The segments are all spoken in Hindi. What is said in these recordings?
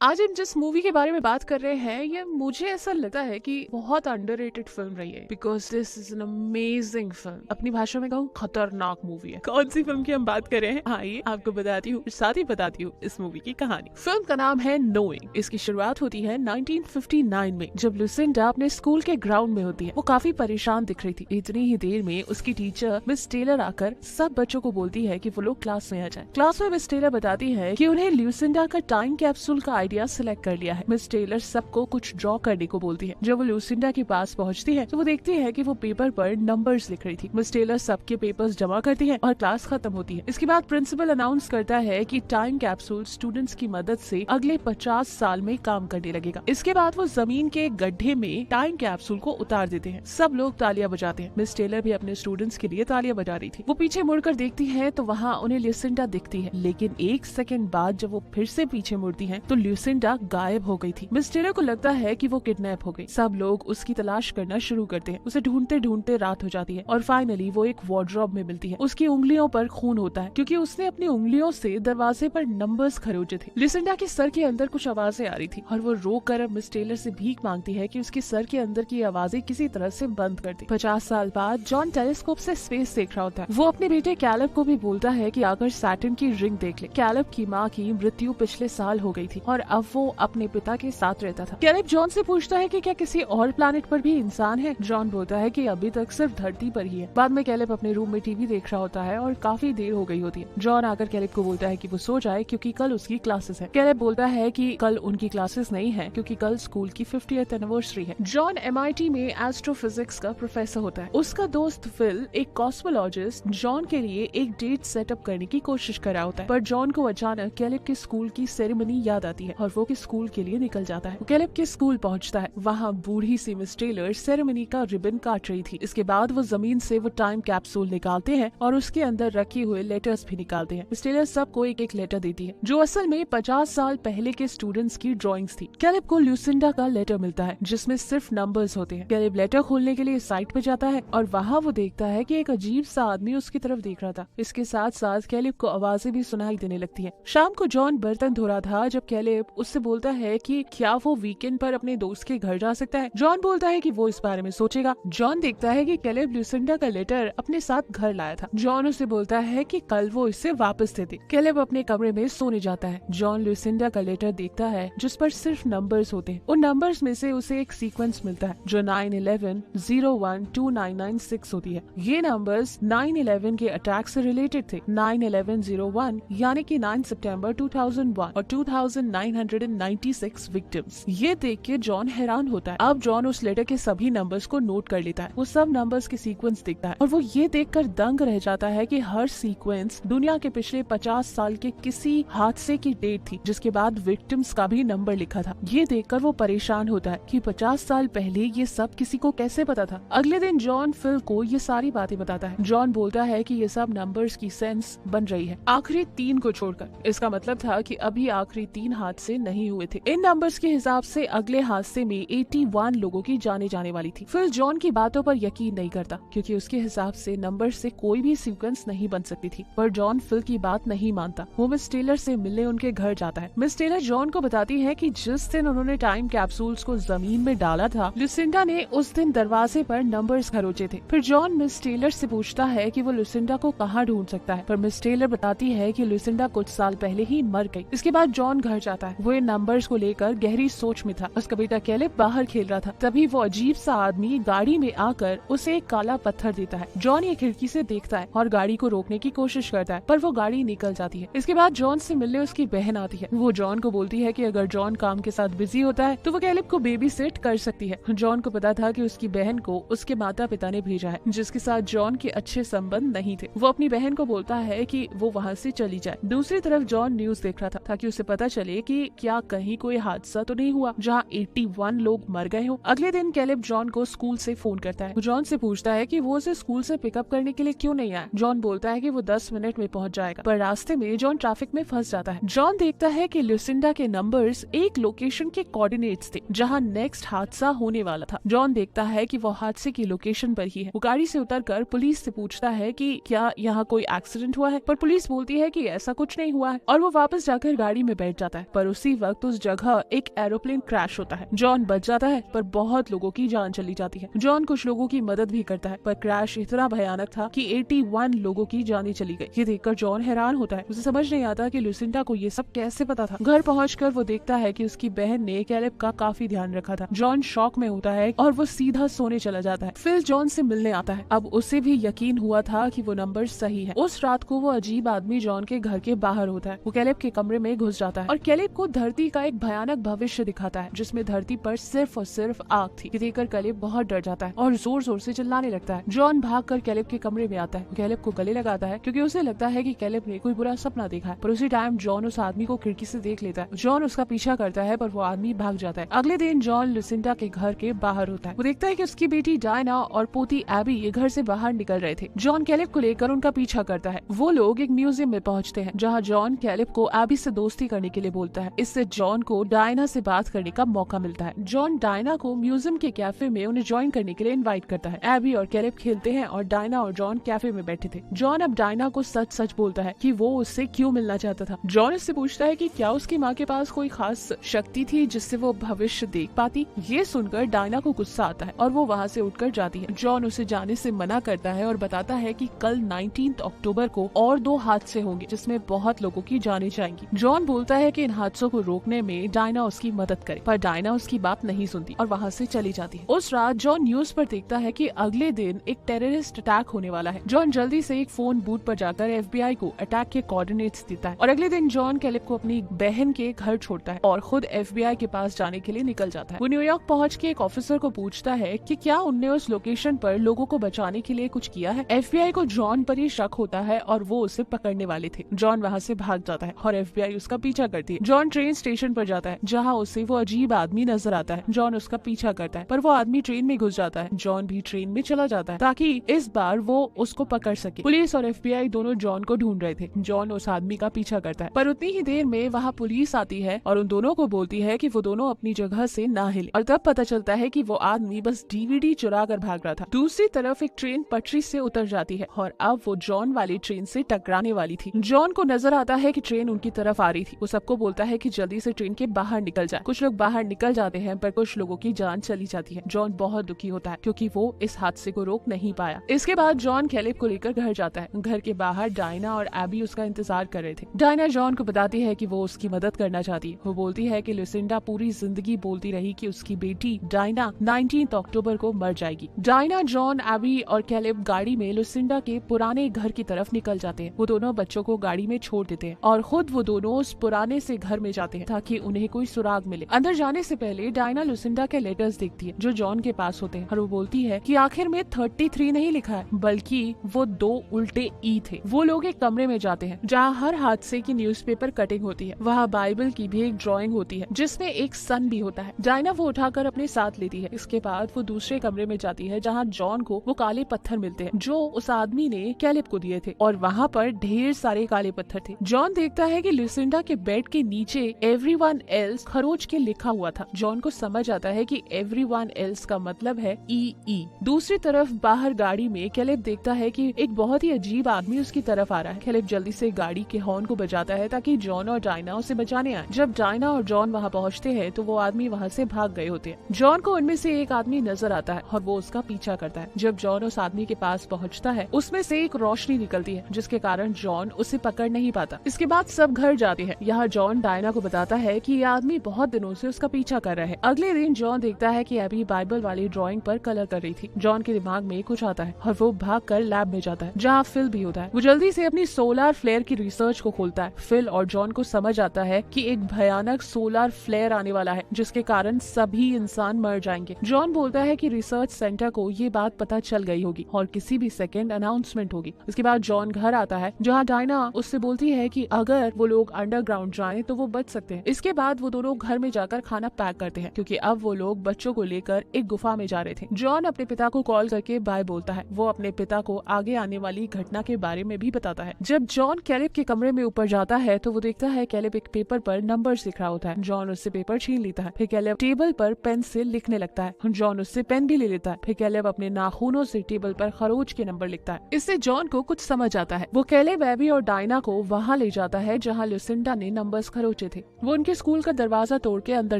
आज हम जिस मूवी के बारे में बात कर रहे हैं ये मुझे ऐसा लगता है कि बहुत अंडररेटेड फिल्म रही है because this is an amazing film. अपनी भाषा में कहूँ खतरनाक मूवी है। कौन सी फिल्म की हम बात कर रहे हैं आइए आपको बताती हूँ, साथ ही बताती हूँ इस मूवी की कहानी। फिल्म का नाम है नोइंग। इसकी शुरुआत होती है 1959 में जब लुसिंडा अपने स्कूल के ग्राउंड में होती है। वो काफी परेशान दिख रही थी। इतनी ही देर में उसकी टीचर मिस टेलर आकर सब बच्चों को बोलती है कि वो लोग क्लास में आ जाए। क्लास में मिस टेलर बताती है कि उन्हें लुसिंडा का टाइम कैप्सूल का आइडिया सिलेक्ट कर लिया है। मिस टेलर सबको कुछ ड्रॉ करने को बोलती है। जब वो लुसिंडा के पास पहुंचती है तो वो देखती है कि वो पेपर पर नंबर्स लिख रही थी। मिस टेलर सबके पेपर्स जमा करती है और क्लास खत्म होती है। इसके बाद प्रिंसिपल अनाउंस करता है कि टाइम कैप्सूल स्टूडेंट्स की मदद से अगले 50 साल में काम करने लगेगा। इसके बाद वो जमीन के गड्ढे में टाइम कैप्सूल को उतार देते हैं। सब लोग तालियां बजाते हैं। मिस टेलर भी अपने स्टूडेंट्स के लिए तालियां बजा रही थी। वो पीछे मुड़कर देखती है तो वहाँ उन्हें लुसिंडा दिखती है, लेकिन एक सेकंड बाद जब वो फिर से पीछे मुड़ती है तो लुसिंडा गायब हो गई थी। मिस टेलर को लगता है कि वो किडनैप हो गई। सब लोग उसकी तलाश करना शुरू करते हैं। उसे ढूंढते ढूंढते रात हो जाती है और फाइनली वो एक वार्डरोब में मिलती है। उसकी उंगलियों पर खून होता है क्योंकि उसने अपनी उंगलियों से दरवाजे पर नंबर्स खरोचे थे। लुसिंडा के सर के अंदर कुछ आवाजें आ रही थी और वो रो कर मिस टेलर से भीख मांगती है कि उसके सर के अंदर की आवाजें किसी तरह से बंद कर दे। 50 साल बाद जॉन टेलीस्कोप से स्पेस देख रहा होता है। वो अपने बेटे कैलेब को भी बोलता है कि आकर सैटर्न की रिंग देख ले। कैलेब की माँ की मृत्यु पिछले साल हो गई थी और अब वो अपने पिता के साथ रहता था। कैलेब जॉन से पूछता है कि क्या किसी और प्लैनेट पर भी इंसान है। जॉन बोलता है कि अभी तक सिर्फ धरती पर ही है। बाद में कैलेब अपने रूम में टीवी देख रहा होता है और काफी देर हो गई होती है। जॉन आकर कैलेब को बोलता है कि वो सो जाए क्योंकि कल उसकी क्लासेस है। कैलेब बोलता है कि कल उनकी क्लासेस नहीं है क्योंकि कल स्कूल की 50th एनिवर्सरी है। जॉन MIT में एस्ट्रोफिजिक्स का प्रोफेसर होता है। उसका दोस्त फिल एक कॉस्मोलॉजिस्ट जॉन के लिए एक डेट सेटअप करने की कोशिश कर रहा होता है, पर जॉन को अचानक कैलेब के स्कूल की सेरेमनी याद आती है और वो स्कूल के लिए निकल जाता है। कैलेब के स्कूल पहुंचता है। वहाँ बूढ़ी सी मिस टेलर सेरेमनी का रिबन काट रही थी। इसके बाद वो जमीन से वो टाइम कैप्सूल निकालते हैं और उसके अंदर रखे हुए लेटर्स भी निकालते हैं। मिस टेलर सबको एक एक लेटर देती है जो असल में 50 साल पहले के स्टूडेंट्स की ड्राइंग्स थी। कैलेब को लुसिंडा का लेटर मिलता है जिसमें सिर्फ नंबर्स होते हैं। कैलेब लेटर खोलने के लिए साइट पे जाता है और वहाँ वो देखता है कि एक अजीब सा आदमी उसकी तरफ देख रहा था। इसके साथ साथ कैलेब को आवाजें भी सुनाई देने लगती है। शाम को जॉन बर्तन धो रहा था जब कैलेब उससे बोलता है कि क्या वो वीकेंड पर अपने दोस्त के घर जा सकता है। जॉन बोलता है कि वो इस बारे में सोचेगा। जॉन देखता है कि कैलेब लुसिंडा का लेटर अपने साथ घर लाया था। जॉन उसे बोलता है कि कल वो इसे वापस दे दे। कैलेब अपने कमरे में सोने जाता है। जॉन लुसिंडा का लेटर देखता है जिस पर सिर्फ नंबर्स होते हैं। उन नंबर्स में से उसे एक सीक्वेंस मिलता है जो 9/11/012996 होती है। ये नंबर्स 9/11 के अटैक से रिलेटेड थे। 9/11/01 यानी कि 9 सितंबर 2001 और 2996 विक्टिम्स। ये देख के जॉन हैरान होता है। अब जॉन उस लेटर के सभी नंबर्स को नोट कर लेता है। वो सब नंबर्स के सीक्वेंस देखता है और वो ये देखकर दंग रह जाता है कि हर सीक्वेंस दुनिया के पिछले 50 साल के किसी हादसे की डेट थी जिसके बाद विक्टिम्स का भी नंबर लिखा था। ये देखकर वो परेशान होता है कि 50 साल पहले ये सब किसी को कैसे पता था। अगले दिन जॉन फिल को ये सारी बातें बताता है। जॉन बोलता है कि ये सब नंबर्स की सेंस बन रही है आखिरी 3 को छोड़कर। इसका मतलब था कि अभी आखिरी 3 हादसे नहीं हुए थे। इन नंबर्स के हिसाब से अगले हादसे में 81 लोगों की जाने वाली थी। फिल जॉन की बातों पर यकीन नहीं करता क्योंकि उसके हिसाब से नंबर से कोई भी सीक्वेंस नहीं बन सकती थी, पर जॉन फिल की बात नहीं मानता। वो मिस टेलर से मिलने उनके घर जाता है। मिस टेलर जॉन को बताती है कि जिस दिन उन्होंने टाइम कैप्सूल्स को जमीन में डाला था लुसिंडा ने उस दिन दरवाजे पर नंबर्स खरोचे थे। फिर जॉन मिस टेलर से पूछता है कि वो लुसिंडा को कहाँ ढूंढ सकता है, पर मिस टेलर बताती है कि लुसिंडा कुछ साल पहले ही मर गई। इसके बाद जॉन घर जाता है। वो इन नंबर्स को लेकर गहरी सोच में था। उसका बेटा कैलेब बाहर खेल रहा था। तभी वो अजीब सा आदमी गाड़ी में आकर उसे एक काला पत्थर देता है। जॉन ये खिड़की से देखता है और गाड़ी को रोकने की कोशिश करता है, पर वो गाड़ी निकल जाती है। इसके बाद जॉन से मिलने उसकी बहन आती है। वो जॉन को बोलती है कि अगर जॉन काम के साथ बिजी होता है तो वो कैलेब को बेबी सिट कर सकती है। जॉन को पता था कि उसकी बहन को उसके माता पिता ने भेजा है जिसके साथ जॉन के अच्छे संबंध नहीं थे। वो अपनी बहन को बोलता है कि वो वहाँ से चली जाए। दूसरी तरफ जॉन न्यूज देख रहा था ताकि उसे पता चले कि क्या कहीं कोई हादसा तो नहीं हुआ जहाँ 81 लोग मर गए हो। अगले दिन कैलेब जॉन को स्कूल से फोन करता है। जॉन से पूछता है कि वो उसे स्कूल से पिकअप करने के लिए क्यों नहीं आया। जॉन बोलता है कि वो 10 मिनट में पहुंच जाएगा, पर रास्ते में जॉन ट्रैफिक में फंस जाता है। जॉन देखता है कि लुसिंडा के नंबर्स एक लोकेशन के कोऑर्डिनेट्स थे जहाँ नेक्स्ट हादसा होने वाला था। जॉन देखता है कि वो हादसे की लोकेशन पर ही है। वो गाड़ी से उतरकर पुलिस से पूछता है कि क्या यहाँ कोई एक्सीडेंट हुआ है, पर पुलिस बोलती है कि ऐसा कुछ नहीं हुआ है और वो वापस जाकर गाड़ी में बैठ जाता है। पर और उसी वक्त उस जगह एक एरोप्लेन क्रैश होता है। जॉन बच जाता है पर बहुत लोगों की जान चली जाती है। जॉन कुछ लोगों की मदद भी करता है पर क्रैश इतना भयानक था कि 81 लोगों की जानें चली गई। ये देखकर जॉन हैरान होता है। उसे समझ नहीं आता कि लुसिंडा को ये सब कैसे पता था। घर पहुंचकर वो देखता है कि उसकी बहन ने कैलेब का काफी ध्यान रखा था। जॉन शॉक में होता है और वो सीधा सोने चला जाता है। फिल जॉन से मिलने आता है। अब उसे भी यकीन हुआ था कि वो नंबर सही है। उस रात को वो अजीब आदमी जॉन के घर के बाहर होता है। वो कैलेब के कमरे में घुस जाता है और कैलेब को धरती का एक भयानक भविष्य दिखाता है जिसमें धरती पर सिर्फ और सिर्फ आग थी। ये देखकर कैलेब बहुत डर जाता है और जोर जोर से चिल्लाने लगता है। जॉन भागकर कैलेब के कमरे में आता है। कैलेब को गले लगाता है क्योंकि उसे लगता है कि कैलेब ने कोई बुरा सपना देखा है। पर उसी टाइम जॉन उस आदमी को खिड़की से देख लेता है। जॉन उसका पीछा करता है पर वो आदमी भाग जाता है। अगले दिन जॉन लुसिंडा के घर के बाहर होता है। वो देखता है कि उसकी बेटी डायना और पोती एबी ये घर से बाहर निकल रहे थे। जॉन कैलेब को लेकर उनका पीछा करता है। वो लोग एक म्यूजियम में पहुंचते हैं जहां जॉन कैलेब को एबी से दोस्ती करने के लिए बोलता है। इससे जॉन को डायना से बात करने का मौका मिलता है। जॉन डायना को म्यूजियम के कैफे में उन्हें ज्वाइन करने के लिए इनवाइट करता है। एबी और कैलेब खेलते हैं और डायना और जॉन कैफे में बैठे थे। जॉन अब डायना को सच सच बोलता है कि वो उससे क्यों मिलना चाहता था। जॉन इससे पूछता है कि क्या उसकी माँ के पास कोई खास शक्ति थी जिससे वो भविष्य देख पाती। ये सुनकर डायना को गुस्सा आता है और वो वहाँ से उठकर जाती है। जॉन उसे जाने से मना करता है और बताता है कि कल 19 अक्टूबर को और 2 हादसे होंगे जिसमें बहुत लोगों की जानें जाएंगी। जॉन बोलता है कि इन हादसों को रोकने में डायना उसकी मदद करे पर डायना उसकी बात नहीं सुनती और वहाँ से चली जाती है। उस रात जॉन न्यूज पर देखता है कि अगले दिन एक टेररिस्ट अटैक होने वाला है। जॉन जल्दी से एक फोन बूथ पर जाकर FBI को अटैक के कोऑर्डिनेट्स देता है और अगले दिन जॉन कैलेब को अपनी बहन के घर छोड़ता है और खुद FBI के पास जाने के लिए निकल जाता है। वो न्यूयॉर्क पहुँच के एक ऑफिसर को पूछता है कि क्या उनने उस लोकेशन पर लोगों को बचाने के लिए कुछ किया है। FBI को जॉन पर ही शक होता है और वो उसे पकड़ने वाले थे। जॉन वहाँ से भाग जाता है और FBI उसका पीछा करती है। जॉन ट्रेन स्टेशन पर जाता है जहाँ उसे वो अजीब आदमी नजर आता है। जॉन उसका पीछा करता है पर वो आदमी ट्रेन में घुस जाता है। जॉन भी ट्रेन में चला जाता है ताकि इस बार वो उसको पकड़ सके। पुलिस और FBI दोनों जॉन को ढूंढ रहे थे। जॉन उस आदमी का पीछा करता है पर उतनी ही देर में वहाँ पुलिस आती है और उन दोनों को बोलती है कि वो दोनों अपनी जगह से ना हिले और तब पता चलता है कि वो आदमी बस DVD चुरा कर भाग रहा था। दूसरी तरफ एक ट्रेन पटरी से उतर जाती है और अब वो जॉन वाली ट्रेन से टकराने वाली थी। जॉन को नजर आता है कि ट्रेन उनकी तरफ आ रही थी। वो सबको बोलता है कि जल्दी से ट्रेन के बाहर निकल जाए। कुछ लोग बाहर निकल जाते हैं पर कुछ लोगों की जान चली जाती है। जॉन बहुत दुखी होता है क्योंकि वो इस हादसे को रोक नहीं पाया। इसके बाद जॉन कैलेब को लेकर घर जाता है। घर के बाहर डायना और एबी उसका इंतजार कर रहे थे। डायना जॉन को बताती है कि वो उसकी मदद करना चाहती है। वो बोलती है कि लुसिंडा पूरी जिंदगी बोलती रही कि उसकी बेटी डायना 19 अक्टूबर को मर जाएगी। डायना, जॉन, एबी और कैलेब गाड़ी में लुसिंडा के पुराने घर की तरफ निकल जाते हैं। वो दोनों बच्चों को गाड़ी में छोड़ देते हैं और खुद वो दोनों उस पुराने से घर में जाते हैं ताकि उन्हें कोई सुराग मिले। अंदर जाने से पहले डायना लुसिंडा के लेटर्स देखती है जो जॉन के पास होते हैं और वो बोलती है कि आखिर में 33 नहीं लिखा है बल्कि वो 2 उल्टे ई थे। वो लोग एक कमरे में जाते हैं जहाँ हर हादसे की न्यूज़पेपर कटिंग होती है। वहाँ बाइबल की भी एक ड्राइंग होती है जिसमें एक सन भी होता है। डायना वो उठाकर अपने साथ लेती है। इसके बाद वो दूसरे कमरे में जाती है जहाँ जॉन को वो काले पत्थर मिलते हैं जो उस आदमी ने कैलेब को दिए थे और वहाँ पर ढेर सारे काले पत्थर थे। जॉन देखता है कि लुसिंडा के बेड के नीचे एवरीवन एल्स खरोच के लिखा हुआ था। जॉन को समझ आता है कि एवरीवन एल्स का मतलब है EE। दूसरी तरफ बाहर गाड़ी में कैलेब देखता है कि एक बहुत ही अजीब आदमी उसकी तरफ आ रहा है। कैलेब जल्दी से गाड़ी के हॉर्न को बजाता है ताकि जॉन और डायना उसे बचाने आए। जब डायना और जॉन वहाँ पहुँचते हैं तो वो आदमी वहाँ से भाग गए होते हैं। जॉन को उनमें से एक आदमी नजर आता है और वो उसका पीछा करता है। जब जॉन उस आदमी के पास पहुँचता है उसमें से एक रोशनी निकलती है जिसके कारण जॉन उसे पकड़ नहीं पाता। इसके बाद सब घर जाते हैं। यहाँ जॉन डायना को बताता है कि ये आदमी बहुत दिनों से उसका पीछा कर रहा है। अगले दिन जॉन देखता है कि एबी बाइबल वाली ड्राइंग पर कलर कर रही थी। जॉन के दिमाग में कुछ आता है और वो भागकर लैब में जाता है जहाँ फिल भी होता है। वो जल्दी से अपनी सोलर फ्लेयर की रिसर्च को खोलता है। फिल और जॉन को समझ आता है कि एक भयानक सोलर फ्लेयर आने वाला है जिसके कारण सभी इंसान मर जाएंगे। जॉन बोलता है कि रिसर्च सेंटर को ये बात पता चल गई होगी और किसी भी सेकंड अनाउंसमेंट होगी। उसके बाद जॉन घर आता है जहाँ डायना उससे बोलती है कि अगर वो लोग अंडरग्राउंड जाएं तो वो बच सकते हैं। इसके बाद वो दोनों घर में जाकर खाना पैक करते हैं क्योंकि अब वो लोग बच्चों को लेकर एक गुफा में जा रहे थे। जॉन अपने पिता को कॉल करके बाय बोलता है। वो अपने पिता को आगे आने वाली घटना के बारे में भी बताता है। जब जॉन कैलेब के कमरे में ऊपर जाता है तो वो देखता है कैलेब एक पेपर पर नंबर्स लिख रहा होता है। जॉन उससे पेपर छीन लेता है। फिर कैलेब टेबल पर पेन से लिखने लगता है। जॉन उससे पेन भी ले लेता है। फिर कैलेब अपने नाखूनों से टेबल पर खरोच के नंबर लिखता है। इससे जॉन को कुछ समझ आता है। वो कैलेब, एबी और डायना को वहाँ ले जाता है जहाँ लुसिंडा ने नंबर्स खरोचे बचे थे। वो उनके स्कूल का दरवाजा तोड़ के अंदर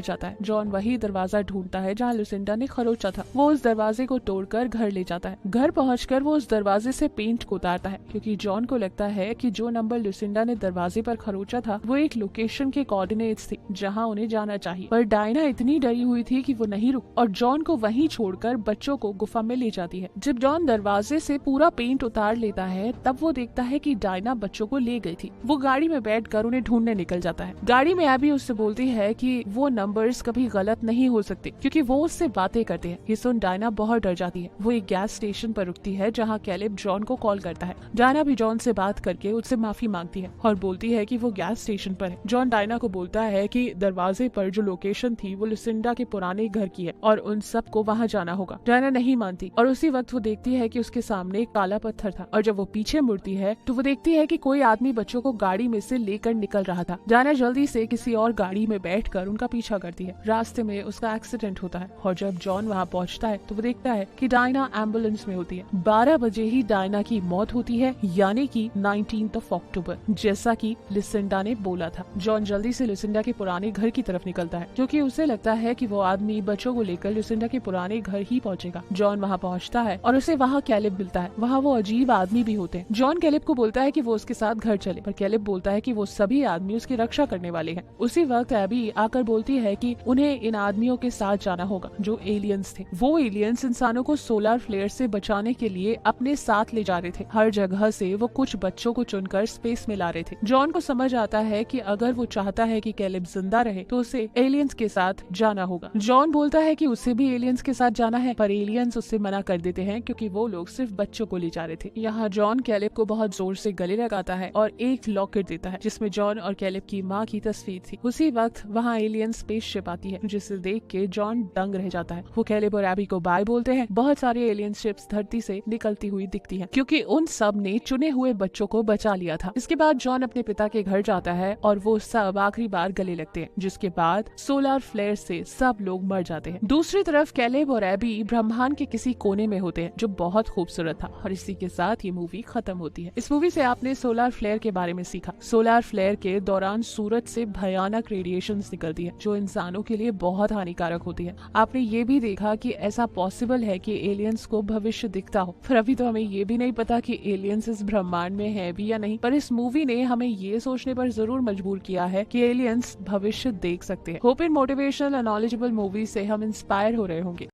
जाता है। जॉन वही दरवाजा ढूंढता है जहाँ लुसिंडा ने खरोचा था। वो उस दरवाजे को तोड़कर घर ले जाता है। घर पहुंचकर वो उस दरवाजे से पेंट को उतारता है, क्योंकि जॉन को लगता है कि जो नंबर लुसिंडा ने दरवाजे पर खरोचा था वो एक लोकेशन के कोऑर्डिनेट्स थे जहाँ उन्हें जाना चाहिए। पर डायना इतनी डरी हुई थी कि वो नहीं रुक और जॉन को वहीं छोड़कर बच्चों को गुफा में ले जाती है। जब जॉन दरवाजे से पूरा पेंट उतार लेता है तब वो देखता है कि डायना बच्चों को ले गई थी। वो गाड़ी में बैठकर उन्हें ढूंढने निकल जाता है। गाड़ी में एबी उससे बोलती है कि वो नंबर्स कभी गलत नहीं हो सकते क्योंकि वो उससे बातें करते हैं। ये सुन डायना बहुत डर जाती है। वो एक गैस स्टेशन पर रुकती है जहाँ कैलेब जॉन को कॉल करता है। डायना भी जॉन से बात करके उससे माफी मांगती है और बोलती है कि वो गैस स्टेशन पर है। जॉन डायना को बोलता है कि दरवाजे पर जो लोकेशन थी वो लुसिंडा के पुराने घर की है और उन सबको वहाँ जाना होगा। डायना नहीं मानती और उसी वक्त वो देखती है कि उसके सामने एक काला पत्थर था और जब वो पीछे मुड़ती है तो वो देखती है कि कोई आदमी बच्चों को गाड़ी में से लेकर निकल रहा था। डायना जल्दी से किसी और गाड़ी में बैठकर उनका पीछा करती है। रास्ते में उसका एक्सीडेंट होता है और जब जॉन वहाँ पहुँचता है तो वो देखता है कि डायना एम्बुलेंस में होती है। 12 बजे ही डायना की मौत होती है, यानी कि 19 अक्टूबर, जैसा कि लुसिंडा ने बोला था। जॉन जल्दी से लुसिंडा के पुराने घर की तरफ निकलता है क्योंकि उसे लगता है कि वो आदमी बच्चों को लेकर लुसिंडा के पुराने घर ही पहुंचेगा। जॉन वहाँ पहुँचता है और उसे वहाँ कैलेब मिलता है। वहाँ वो अजीब आदमी भी होते हैं। जॉन कैलेब को बोलता है कि वो उसके साथ घर चले, पर कैलेब बोलता है कि वो सभी आदमी उसकी रक्षा करने वाले हैं। उसी वक्त एबी आकर बोलती है कि उन्हें इन आदमियों के साथ जाना होगा जो एलियंस थे। वो एलियंस इंसानों को सोलर फ्लेयर से बचाने के लिए अपने साथ ले जा रहे थे। हर जगह से वो कुछ बच्चों को चुनकर स्पेस में ला रहे थे। जॉन को समझ आता है कि अगर वो चाहता है कि कैलेब जिंदा रहे तो उसे एलियंस के साथ जाना होगा। जॉन बोलता है कि उसे भी एलियंस के साथ जाना है, पर एलियंस उससे मना कर देते हैं क्योंकि वो लोग सिर्फ बच्चों को ले जा रहे थे। यहाँ जॉन कैलेब को बहुत जोर से गले लगाता है और एक लॉकेट देता है जिसमें जॉन और कैलेब की माँ की तस्वीर थी। उसी वक्त वहाँ एलियन स्पेसशिप आती है जिसे देख के जॉन दंग रह जाता है। वो कैलेब और एबी को बाय बोलते हैं। बहुत सारी एलियन शिप्स धरती से निकलती हुई दिखती हैं क्योंकि उन सब ने चुने हुए बच्चों को बचा लिया था। इसके बाद जॉन अपने पिता के घर जाता है और वो सब आखिरी बार गले लगते हैं, जिसके बाद सोलर फ्लेयर से सब लोग मर जाते हैं। दूसरी तरफ कैलेब और एबी ब्रह्मांड के किसी कोने में होते हैं जो बहुत खूबसूरत था और इसी के साथ ये मूवी खत्म होती है। इस मूवी से आपने सोलर फ्लेयर के बारे में सीखा। सोलर फ्लेयर के दौरान सूरज से भयानक रेडिएशंस निकलती है जो इंसानों के लिए बहुत हानिकारक होती है। आपने ये भी देखा कि ऐसा पॉसिबल है कि एलियंस को भविष्य दिखता हो। फिर अभी तो हमें ये भी नहीं पता कि एलियंस इस ब्रह्मांड में है भी या नहीं, पर इस मूवी ने हमें ये सोचने पर जरूर मजबूर किया है कि एलियंस भविष्य देख सकते हैं। Hope in motivational and knowledgeable movie से हम इंस्पायर हो रहे होंगे।